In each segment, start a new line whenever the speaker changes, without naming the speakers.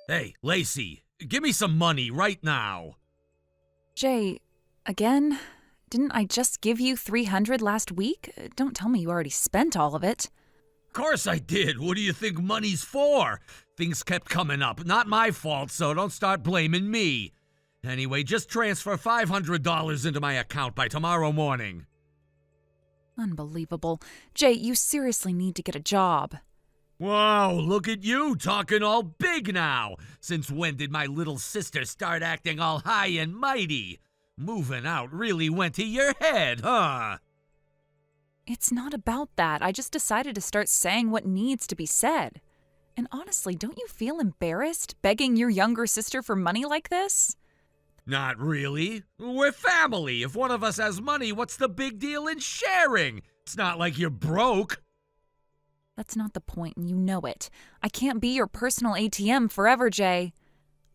Hey, Lacey, give me some money right now.
Jay, again? Didn't I just give you $300 last week? Don't tell me you already spent all of it.
Course I did. What do you think money's for? Things kept coming up. Not my fault, so don't start blaming me. Anyway, just transfer $500 into my account by tomorrow morning.
Unbelievable. Jay, you seriously need to get a job.
Wow, look at you talking all big now. Since when did my little sister start acting all high and mighty? Moving out really went to your head, huh?
It's not about that. I just decided to start saying what needs to be said. And honestly, don't you feel embarrassed begging your younger sister for money like this?
Not really. We're family. If one of us has money, what's the big deal in sharing? It's not like you're broke.
That's not the point, and you know it. I can't be your personal ATM forever, Jay.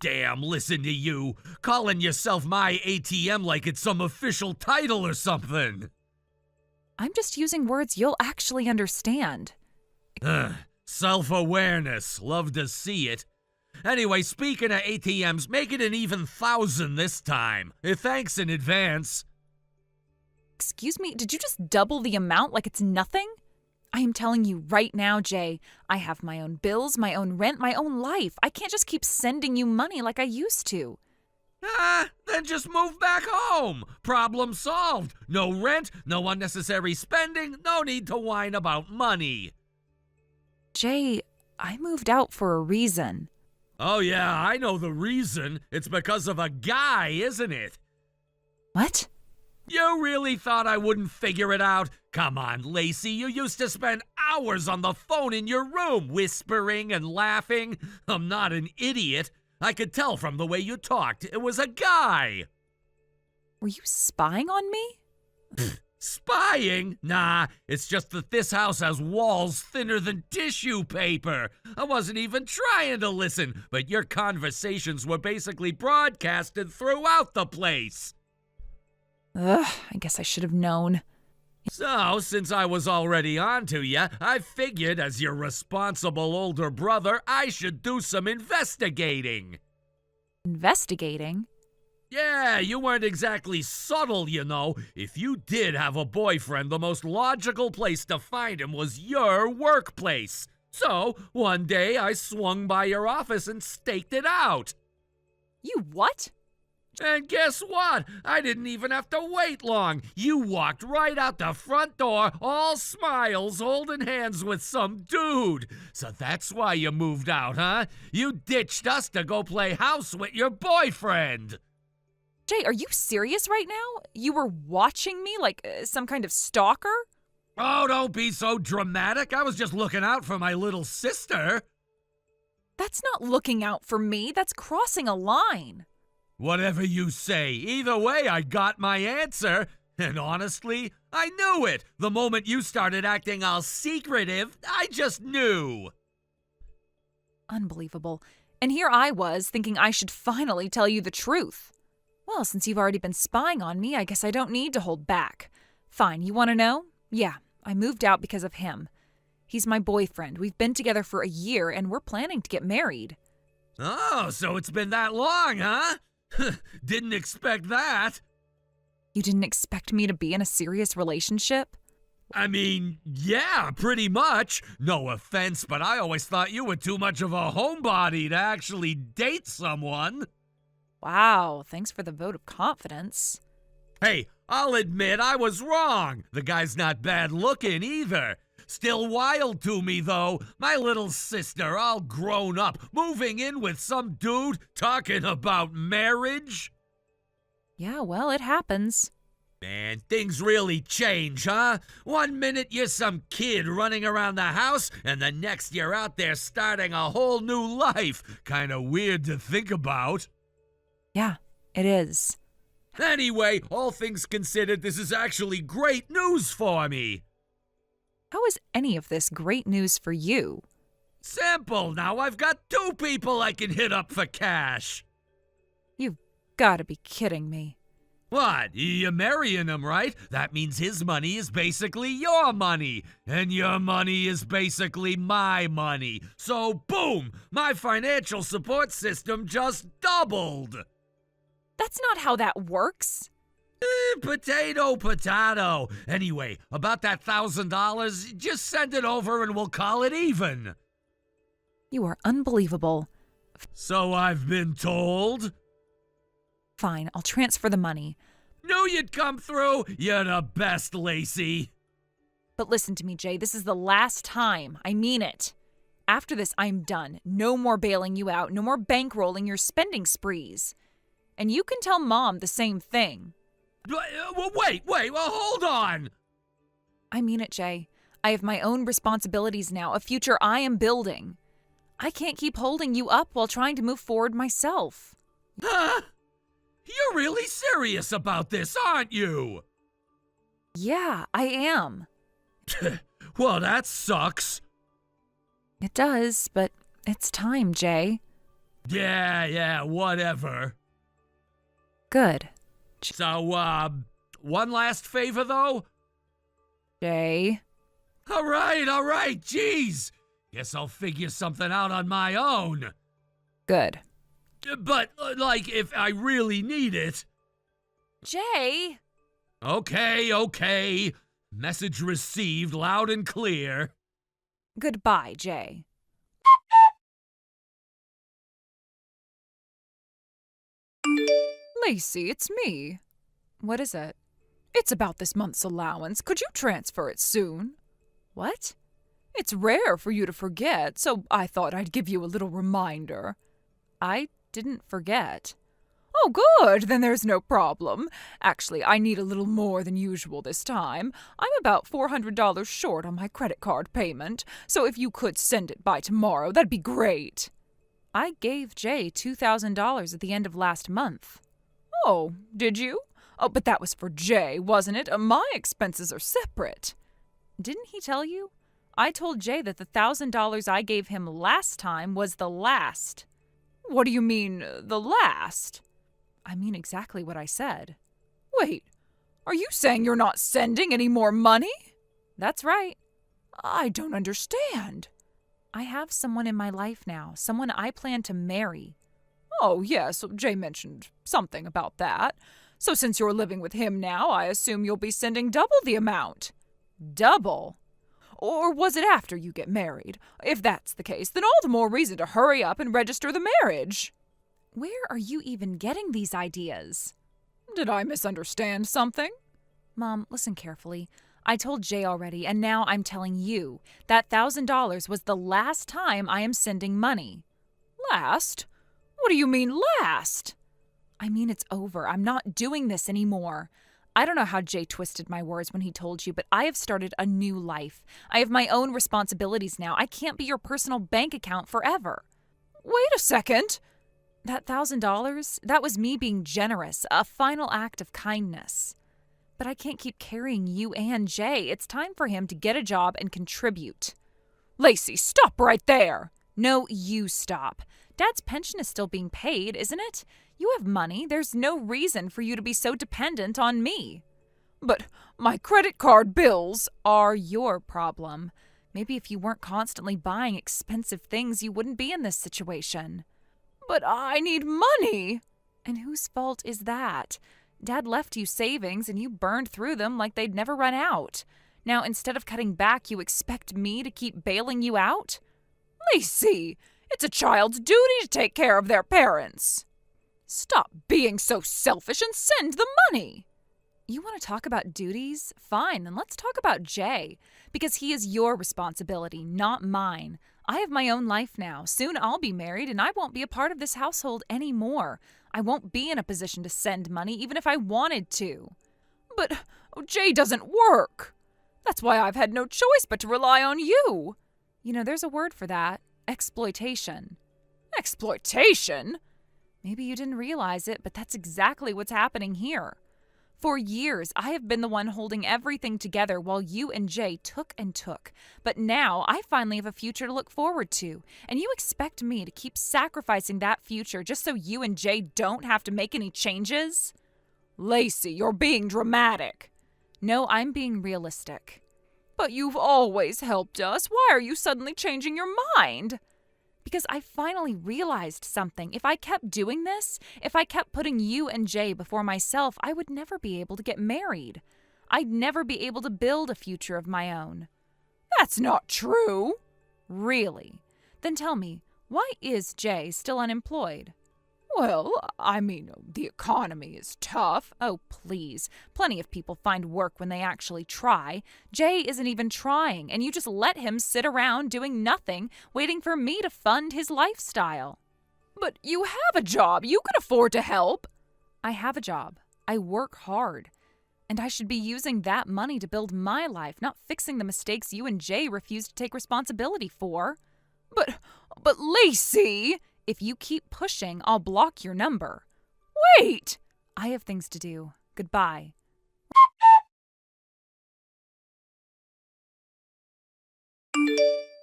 Damn, listen to you. Calling yourself my ATM like it's some official title or something.
I'm just using words you'll actually understand.
Self-awareness. Love to see it. Anyway, speaking of ATMs, make it an even 1,000 this time. Thanks in advance.
Excuse me, did you just double the amount like it's nothing? I am telling you right now, Jay, I have my own bills, my own rent, my own life. I can't just keep sending you money like I used to.
Then just move back home. Problem solved. No rent, no unnecessary spending, no need to whine about money.
Jay, I moved out for a reason.
Oh yeah, I know the reason. It's because of a guy, isn't it?
What?
You really thought I wouldn't figure it out? Come on, Lacey, you used to spend hours on the phone in your room, whispering and laughing. I'm not an idiot. I could tell from the way you talked. It was a guy.
Were you spying on me?
Spying? Nah, it's just that this house has walls thinner than tissue paper. I wasn't even trying to listen, but your conversations were basically broadcasted throughout the place.
Ugh, I guess I should have known.
So, since I was already on to ya, I figured as your responsible older brother, I should do some investigating.
Investigating?
Yeah, you weren't exactly subtle, you know. If you did have a boyfriend, the most logical place to find him was your workplace. So, one day I swung by your office and staked it out.
You what?
And guess what? I didn't even have to wait long. You walked right out the front door, all smiles, holding hands with some dude. So that's why you moved out, huh? You ditched us to go play house with your boyfriend.
Jay, are you serious right now? You were watching me like some kind of stalker?
Oh, don't be so dramatic. I was just looking out for my little sister.
That's not looking out for me. That's crossing a line.
Whatever you say. Either way, I got my answer. And honestly, I knew it. The moment you started acting all secretive, I just knew.
Unbelievable. And here I was thinking I should finally tell you the truth. Well, since you've already been spying on me, I guess I don't need to hold back. Fine, you want to know? Yeah, I moved out because of him. He's my boyfriend. We've been together for a year, and we're planning to get married.
Oh, so it's been that long, huh? Didn't expect that.
You didn't expect me to be in a serious relationship?
I mean, yeah, pretty much. No offense, but I always thought you were too much of a homebody to actually date someone.
Wow, thanks for the vote of confidence.
Hey, I'll admit I was wrong. The guy's not bad looking either. Still wild to me, though. My little sister, all grown up, moving in with some dude talking about marriage.
Yeah, well, it happens.
Man, things really change, huh? One minute you're some kid running around the house, and the next you're out there starting a whole new life. Kinda weird to think about.
Yeah, it is.
Anyway, all things considered, this is actually great news for me.
How is any of this great news for you?
Simple. Now I've got 2 people I can hit up for cash.
You've got to be kidding me.
What? You're marrying him, right? That means his money is basically your money, and your money is basically my money. So, boom! My financial support system just doubled!
That's not how that works.
Potato, potato. Anyway, about that $1,000, just send it over and we'll call it even.
You are unbelievable.
So I've been told.
Fine, I'll transfer the money.
Knew you'd come through. You're the best, Lacey.
But listen to me, Jay. This is the last time. I mean it. After this, I'm done. No more bailing you out. No more bankrolling your spending sprees. And you can tell Mom the same thing.
Wait, well, hold on.
I mean it, Jay. I have my own responsibilities now, a future I am building. I can't keep holding you up while trying to move forward myself.
Huh? You're really serious about this, aren't you?
Yeah, I am.
Well, that sucks.
It does, but it's time, Jay.
Yeah, whatever.
Good.
So, one last favor, though?
Jay.
All right, jeez. Guess I'll figure something out on my own.
Good.
But, like, if I really need it.
Jay!
Okay. Message received loud and clear.
Goodbye, Jay. Lacey, it's me. What is it? It's about this month's allowance. Could you transfer it soon? What? It's rare for you to forget, so I thought I'd give you a little reminder. I didn't forget. Oh, good, then there's no problem. Actually, I need a little more than usual this time. I'm about $400 short on my credit card payment, so if you could send it by tomorrow, that'd be great. I gave Jay $2,000 at the end of last month. Oh, did you? Oh, but that was for Jay, wasn't it? My expenses are separate. Didn't he tell you? I told Jay that the $1,000 I gave him last time was the last. What do you mean, the last? I mean exactly what I said. Wait, are you saying you're not sending any more money? That's right. I don't understand. I have someone in my life now, someone I plan to marry. Oh, yes, Jay mentioned something about that. So since you're living with him now, I assume you'll be sending double the amount. Double? Or was it after you get married? If that's the case, then all the more reason to hurry up and register the marriage. Where are you even getting these ideas? Did I misunderstand something? Mom, listen carefully. I told Jay already, and now I'm telling you. That $1,000 was the last time I am sending money. Last? What do you mean, last? I mean it's over. I'm not doing this anymore. I don't know how Jay twisted my words when he told you, but I have started a new life. I have my own responsibilities now. I can't be your personal bank account forever. Wait a second. That $1,000, that was me being generous, a final act of kindness. But I can't keep carrying you and Jay. It's time for him to get a job and contribute. Lacey, stop right there! No, you stop. Dad's pension is still being paid, isn't it? You have money. There's no reason for you to be so dependent on me. But my credit card bills are your problem. Maybe if you weren't constantly buying expensive things, you wouldn't be in this situation. But I need money! And whose fault is that? Dad left you savings and you burned through them like they'd never run out. Now, instead of cutting back, you expect me to keep bailing you out? Lacey, it's a child's duty to take care of their parents. Stop being so selfish and send the money. You want to talk about duties? Fine, then let's talk about Jay. Because he is your responsibility, not mine. I have my own life now. Soon I'll be married and I won't be a part of this household anymore. I won't be in a position to send money even if I wanted to. But Jay doesn't work. That's why I've had no choice but to rely on you. You know, there's a word for that. Exploitation. Exploitation? Maybe you didn't realize it, but that's exactly what's happening here. For years, I have been the one holding everything together while you and Jay took and took. But now, I finally have a future to look forward to. And you expect me to keep sacrificing that future just so you and Jay don't have to make any changes? Lacey, you're being dramatic. No, I'm being realistic. But you've always helped us. Why are you suddenly changing your mind? Because I finally realized something. If I kept doing this, if I kept putting you and Jay before myself, I would never be able to get married. I'd never be able to build a future of my own. That's not true. Really? Then tell me, why is Jay still unemployed? Well, the economy is tough. Oh, please. Plenty of people find work when they actually try. Jay isn't even trying, and you just let him sit around doing nothing, waiting for me to fund his lifestyle. But you have a job. You can afford to help. I have a job. I work hard. And I should be using that money to build my life, not fixing the mistakes you and Jay refuse to take responsibility for. But Lacey, if you keep pushing, I'll block your number. Wait! I have things to do. Goodbye.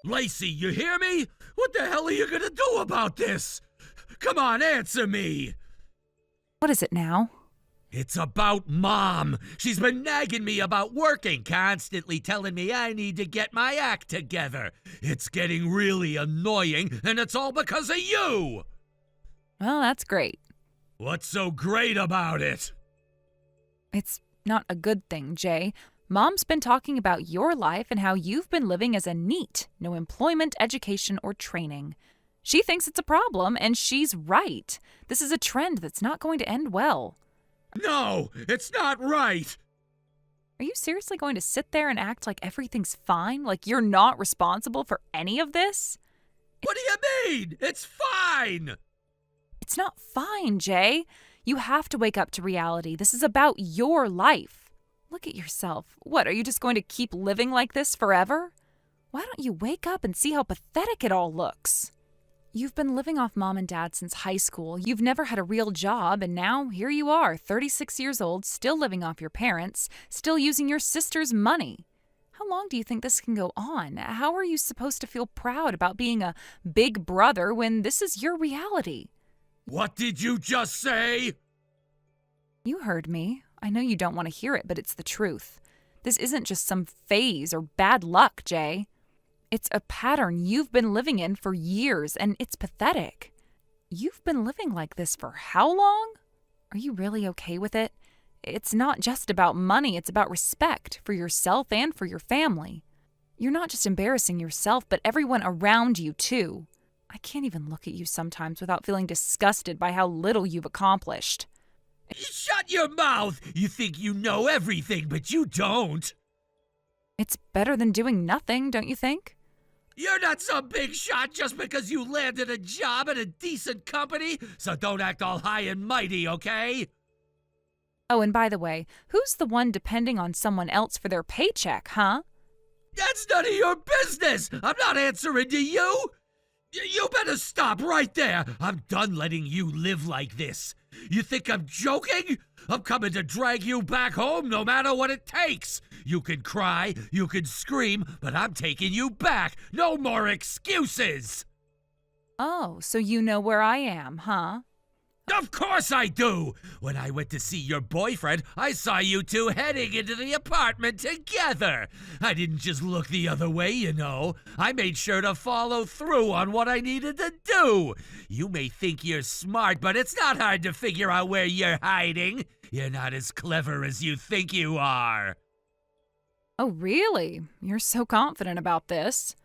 Lacey, you hear me? What the hell are you gonna do about this? Come on, answer me!
What is it now?
It's about Mom. She's been nagging me about working, constantly telling me I need to get my act together. It's getting really annoying, and it's all because of you!
Well, that's great.
What's so great about it?
It's not a good thing, Jay. Mom's been talking about your life and how you've been living as a NEET, no employment, education, or training. She thinks it's a problem, and she's right. This is a trend that's not going to end well.
No, it's not right!
Are you seriously going to sit there and act like everything's fine? Like you're not responsible for any of this?
What do you mean? It's fine!
It's not fine, Jay. You have to wake up to reality. This is about your life. Look at yourself. What, are you just going to keep living like this forever? Why don't you wake up and see how pathetic it all looks? You've been living off Mom and Dad since high school. You've never had a real job, and now here you are, 36 years old, still living off your parents, still using your sister's money. How long do you think this can go on? How are you supposed to feel proud about being a big brother when this is your reality?
What did you just say?
You heard me. I know you don't want to hear it, but it's the truth. This isn't just some phase or bad luck, Jay. It's a pattern you've been living in for years, and it's pathetic. You've been living like this for how long? Are you really okay with it? It's not just about money, it's about respect for yourself and for your family. You're not just embarrassing yourself, but everyone around you, too. I can't even look at you sometimes without feeling disgusted by how little you've accomplished.
Shut your mouth! You think you know everything, but you don't.
It's better than doing nothing, don't you think?
You're not some big shot just because you landed a job at a decent company, so don't act all high and mighty, okay?
Oh, and by the way, who's the one depending on someone else for their paycheck, huh?
That's none of your business! I'm not answering to you! You better stop right there! I'm done letting you live like this. You think I'm joking? I'm coming to drag you back home no matter what it takes. You can cry, you can scream, but I'm taking you back. No more excuses!
Oh, so you know where I am, huh?
Of course I do! When I went to see your boyfriend, I saw you two heading into the apartment together. I didn't just look the other way, you know. I made sure to follow through on what I needed to do. You may think you're smart, but it's not hard to figure out where you're hiding. You're not as clever as you think you are.
Oh, really? You're so confident about this.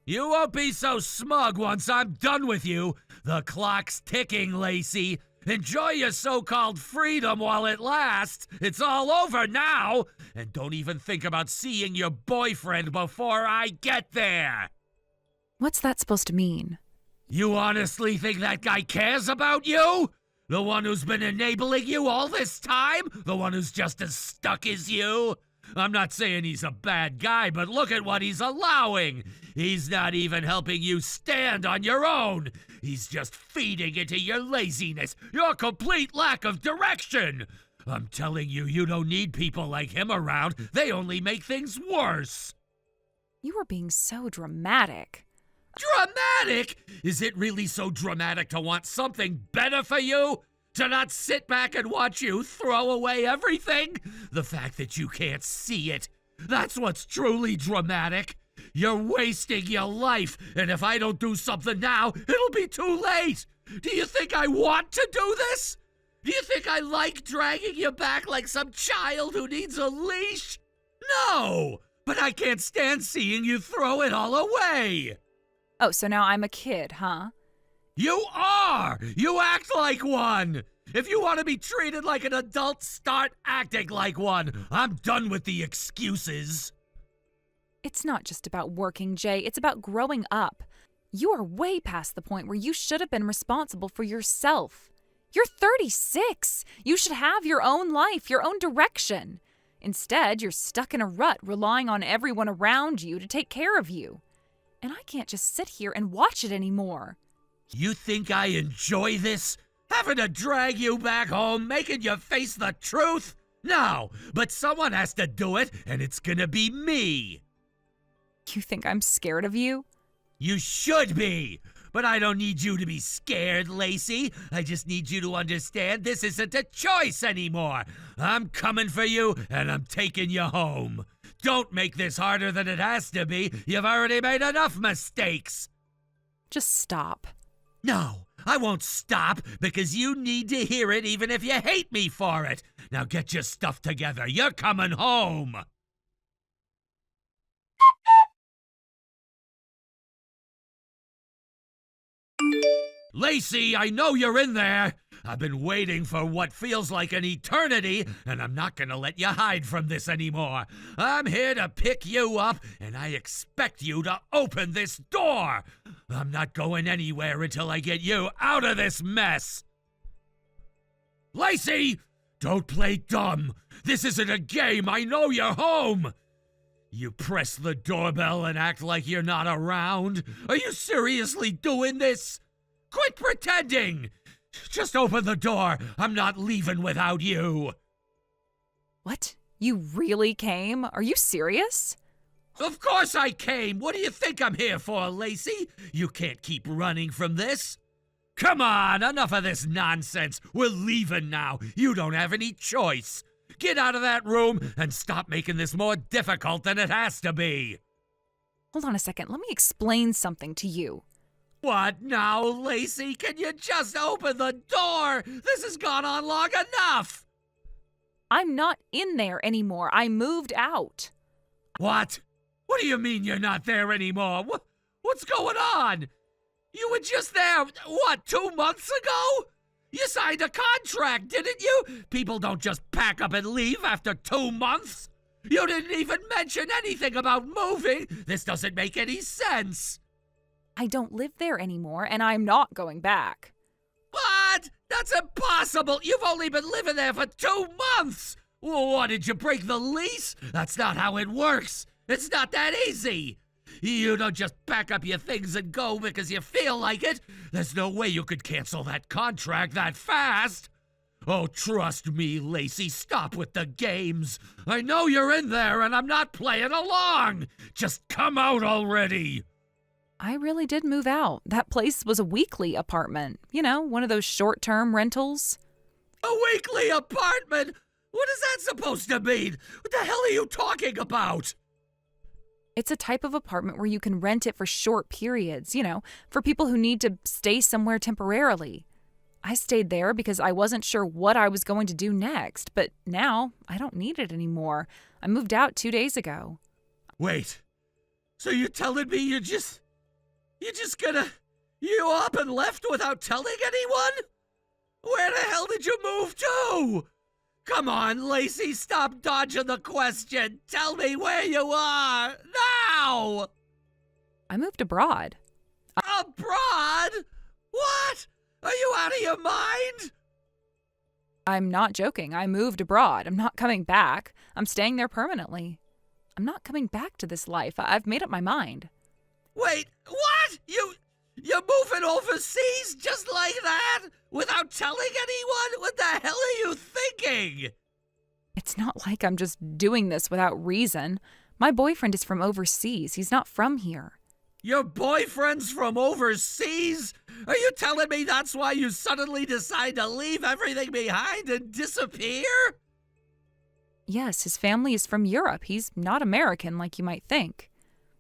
You won't be so smug once I'm done with you. The clock's ticking, Lacey. Enjoy your so-called freedom while it lasts. It's all over now. And don't even think about seeing your boyfriend before I get there.
What's that supposed to mean?
You honestly think that guy cares about you? The one who's been enabling you all this time? The one who's just as stuck as you? I'm not saying he's a bad guy, but look at what he's allowing. He's not even helping you stand on your own. He's just feeding into your laziness, your complete lack of direction. I'm telling you, you don't need people like him around. They only make things worse.
You are being so dramatic.
Dramatic? Is it really so dramatic to want something better for you? To not sit back and watch you throw away everything? The fact that you can't see it, that's what's truly dramatic. You're wasting your life, and if I don't do something now, it'll be too late. Do you think I want to do this? Do you think I like dragging you back like some child who needs a leash? No, but I can't stand seeing you throw it all away.
Oh, so now I'm a kid, huh?
You are! You act like one! If you want to be treated like an adult, start acting like one. I'm done with the excuses.
It's not just about working, Jay. It's about growing up. You are way past the point where you should have been responsible for yourself. You're 36. You should have your own life, your own direction. Instead, you're stuck in a rut, relying on everyone around you to take care of you. And I can't just sit here and watch it anymore.
You think I enjoy this? Having to drag you back home, making you face the truth? No, but someone has to do it, and it's gonna be me.
You think I'm scared of you?
You should be. But I don't need you to be scared, Lacey. I just need you to understand this isn't a choice anymore. I'm coming for you, and I'm taking you home. Don't make this harder than it has to be. You've already made enough mistakes.
Just stop.
No, I won't stop because you need to hear it even if you hate me for it. Now get your stuff together. You're coming home. Lacey, I know you're in there. I've been waiting for what feels like an eternity, and I'm not gonna let you hide from this anymore. I'm here to pick you up, and I expect you to open this door. I'm not going anywhere until I get you out of this mess. Lacey, don't play dumb. This isn't a game. I know you're home. You press the doorbell and act like you're not around. Are you seriously doing this? Quit pretending! Just open the door. I'm not leaving without you.
What? You really came? Are you serious?
Of course I came. What do you think I'm here for, Lacey? You can't keep running from this. Come on, enough of this nonsense. We're leaving now. You don't have any choice. Get out of that room and stop making this more difficult than it has to be.
Hold on a second. Let me explain something to you.
What now, Lacey? Can you just open the door? This has gone on long enough.
I'm not in there anymore. I moved out.
What? What do you mean you're not there anymore? What's going on? You were just there, 2 months ago? You signed a contract, didn't you? People don't just pack up and leave after 2 months. You didn't even mention anything about moving. This doesn't make any sense.
I don't live there anymore, and I'm not going back.
What? That's impossible. You've only been living there for 2 months. What, did you break the lease? That's not how it works. It's not that easy. You don't just pack up your things and go because you feel like it. There's no way you could cancel that contract that fast. Oh, trust me, Lacey, stop with the games. I know you're in there and I'm not playing along. Just come out already.
I really did move out. That place was a weekly apartment. You know, one of those short-term rentals.
A weekly apartment? What is that supposed to mean? What the hell are you talking about?
It's a type of apartment where you can rent it for short periods, you know, for people who need to stay somewhere temporarily. I stayed there because I wasn't sure what I was going to do next, but now I don't need it anymore. I moved out 2 days ago.
Wait, so you're telling me you just up and left without telling anyone? Where the hell did you move to? Come on, Lacey, stop dodging the question. Tell me where you are, now!
I moved abroad.
Abroad? What? Are you out of your mind?
I'm not joking. I moved abroad. I'm not coming back. I'm staying there permanently. I'm not coming back to this life. I've made up my mind.
Wait, what? You're moving overseas just like that? Without telling anyone? What the hell are you thinking?
It's not like I'm just doing this without reason. My boyfriend is from overseas. He's not from here.
Your boyfriend's from overseas? Are you telling me that's why you suddenly decide to leave everything behind and disappear?
Yes, his family is from Europe. He's not American like you might think.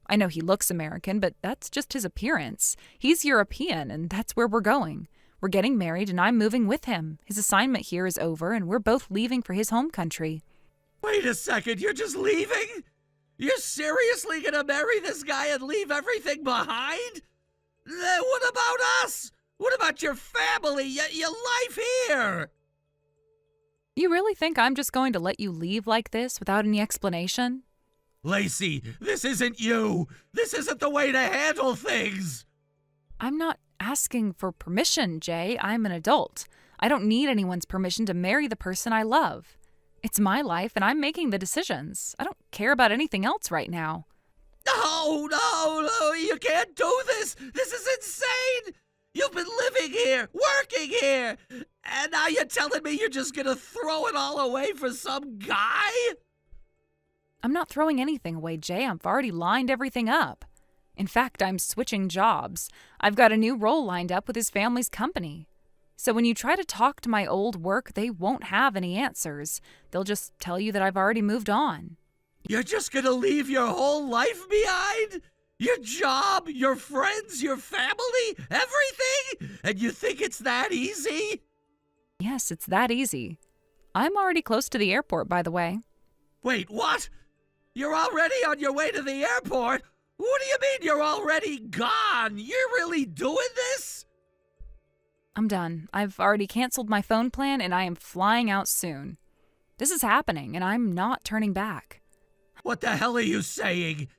I know he looks American, but that's just his appearance. He's European, and that's where we're going. We're getting married, and I'm moving with him. His assignment here is over, and we're both leaving for his home country.
Wait a second, you're just leaving? You're seriously gonna marry this guy and leave everything behind? Then what about us? What about your family, your life here?
You really think I'm just going to let you leave like this without any explanation?
Lacey, this isn't you. This isn't the way to handle things.
I'm not asking for permission, Jay. I'm an adult. I don't need anyone's permission to marry the person I love. It's my life, and I'm making the decisions. I don't care about anything else right now.
No, you can't do this. This is insane. You've been living here, working here, and now you're telling me you're just gonna throw it all away for some guy?
I'm not throwing anything away, Jay. I've already lined everything up. In fact, I'm switching jobs. I've got a new role lined up with his family's company. So when you try to talk to my old work, they won't have any answers. They'll just tell you that I've already moved on.
You're just gonna leave your whole life behind? Your job, your friends, your family, everything? And you think it's that easy?
Yes, it's that easy. I'm already close to the airport, by the way.
Wait, what? You're already on your way to the airport? What do you mean you're already gone? You're really doing this?
I'm done. I've already canceled my phone plan and I am flying out soon. This is happening and I'm not turning back.
What the hell are you saying?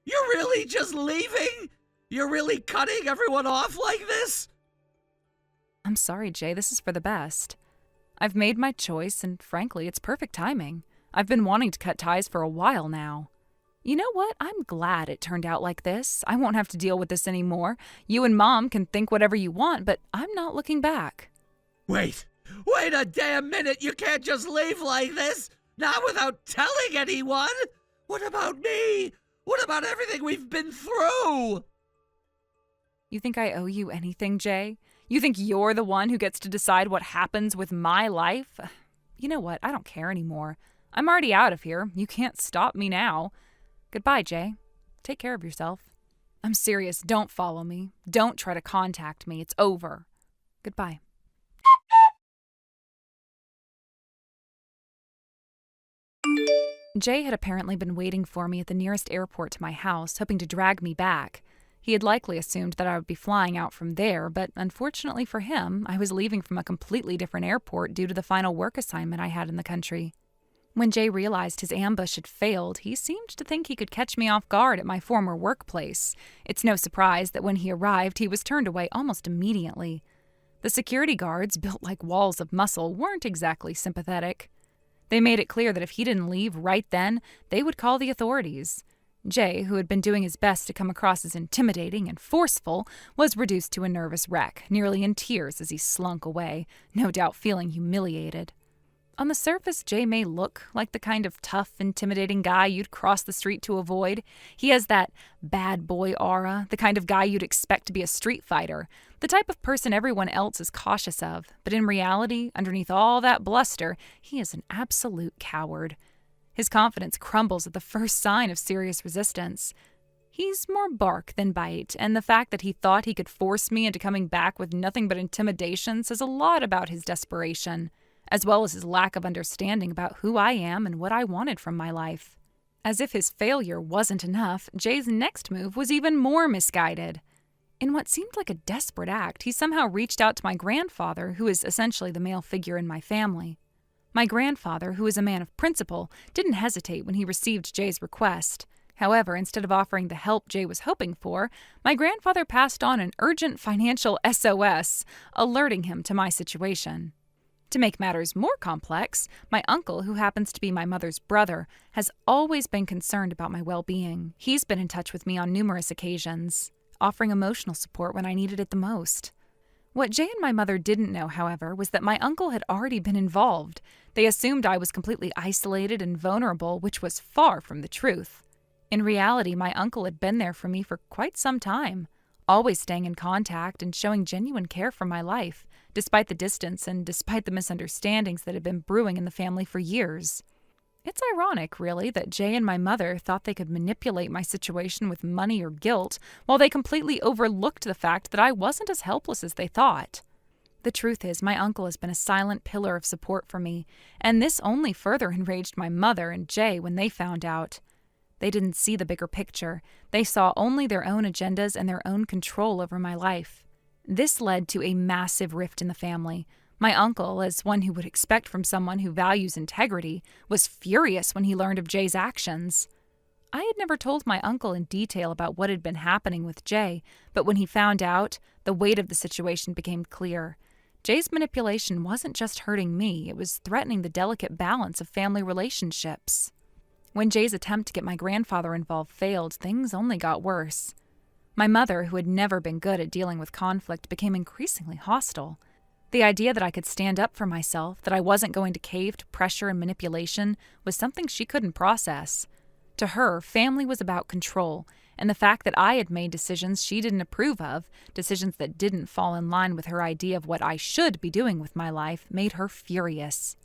You're really just leaving? You're really cutting everyone off like this?
I'm sorry, Jay. This is for the best. I've made my choice and frankly, it's perfect timing. I've been wanting to cut ties for a while now. You know what? I'm glad it turned out like this. I won't have to deal with this anymore. You and Mom can think whatever you want, but I'm not looking back.
Wait a damn minute. You can't just leave like this. Not without telling anyone. What about me? What about everything we've been through?
You think I owe you anything, Jay? You think you're the one who gets to decide what happens with my life? You know what? I don't care anymore. I'm already out of here. You can't stop me now. Goodbye, Jay. Take care of yourself. I'm serious. Don't follow me. Don't try to contact me. It's over. Goodbye. Jay had apparently been waiting for me at the nearest airport to my house, hoping to drag me back. He had likely assumed that I would be flying out from there, but unfortunately for him, I was leaving from a completely different airport due to the final work assignment I had in the country. When Jay realized his ambush had failed, he seemed to think he could catch me off guard at my former workplace. It's no surprise that when he arrived, he was turned away almost immediately. The security guards, built like walls of muscle, weren't exactly sympathetic. They made it clear that if he didn't leave right then, they would call the authorities. Jay, who had been doing his best to come across as intimidating and forceful, was reduced to a nervous wreck, nearly in tears as he slunk away, no doubt feeling humiliated. On the surface, Jay may look like the kind of tough, intimidating guy you'd cross the street to avoid. He has that bad boy aura, the kind of guy you'd expect to be a street fighter, the type of person everyone else is cautious of. But in reality, underneath all that bluster, he is an absolute coward. His confidence crumbles at the first sign of serious resistance. He's more bark than bite, and the fact that he thought he could force me into coming back with nothing but intimidation says a lot about his desperation, as well as his lack of understanding about who I am and what I wanted from my life. As if his failure wasn't enough, Jay's next move was even more misguided. In what seemed like a desperate act, he somehow reached out to my grandfather, who is essentially the male figure in my family. My grandfather, who is a man of principle, didn't hesitate when he received Jay's request. However, instead of offering the help Jay was hoping for, my grandfather passed on an urgent financial SOS, alerting him to my situation. To make matters more complex, my uncle, who happens to be my mother's brother, has always been concerned about my well-being. He's been in touch with me on numerous occasions, offering emotional support when I needed it the most. What Jay and my mother didn't know, however, was that my uncle had already been involved. They assumed I was completely isolated and vulnerable, which was far from the truth. In reality, my uncle had been there for me for quite some time, always staying in contact and showing genuine care for my life, despite the distance and despite the misunderstandings that had been brewing in the family for years. It's ironic, really, that Jay and my mother thought they could manipulate my situation with money or guilt, while they completely overlooked the fact that I wasn't as helpless as they thought. The truth is, my uncle has been a silent pillar of support for me, and this only further enraged my mother and Jay when they found out. They didn't see the bigger picture. They saw only their own agendas and their own control over my life. This led to a massive rift in the family. My uncle, as one who would expect from someone who values integrity, was furious when he learned of Jay's actions. I had never told my uncle in detail about what had been happening with Jay, but when he found out, the weight of the situation became clear. Jay's manipulation wasn't just hurting me, it was threatening the delicate balance of family relationships. When Jay's attempt to get my grandfather involved failed, things only got worse. My mother, who had never been good at dealing with conflict, became increasingly hostile. The idea that I could stand up for myself, that I wasn't going to cave to pressure and manipulation, was something she couldn't process. To her, family was about control, and the fact that I had made decisions she didn't approve of, decisions that didn't fall in line with her idea of what I should be doing with my life, made her furious.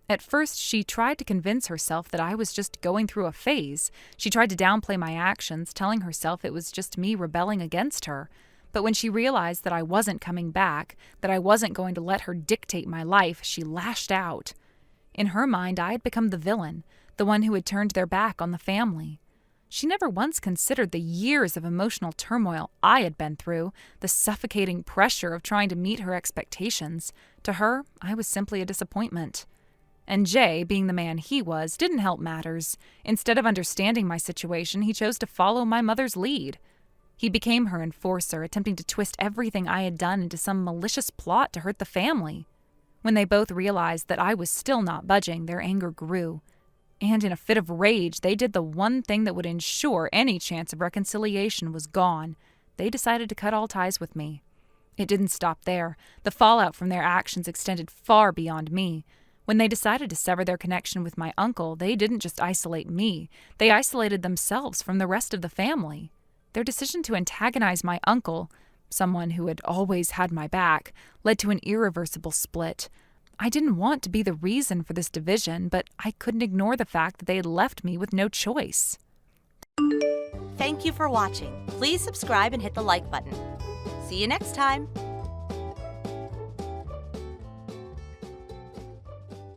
At first, she tried to convince herself that I was just going through a phase. She tried to downplay my actions, telling herself it was just me rebelling against her. But when she realized that I wasn't coming back, that I wasn't going to let her dictate my life, she lashed out. In her mind, I had become the villain, the one who had turned their back on the family. She never once considered the years of emotional turmoil I had been through, the suffocating pressure of trying to meet her expectations. To her, I was simply a disappointment. And Jay, being the man he was, didn't help matters. Instead of understanding my situation, he chose to follow my mother's lead. He became her enforcer, attempting to twist everything I had done into some malicious plot to hurt the family. When they both realized that I was still not budging, their anger grew. And in a fit of rage, they did the one thing that would ensure any chance of reconciliation was gone. They decided to cut all ties with me. It didn't stop there. The fallout from their actions extended far beyond me. When they decided to sever their connection with my uncle, they didn't just isolate me. They isolated themselves from the rest of the family. Their decision to antagonize my uncle, someone who had always had my back, led to an irreversible split. I didn't want to be the reason for this division, but I couldn't ignore the fact that they had left me with no choice.
Thank you for watching. Please subscribe and hit the like button. See you next time.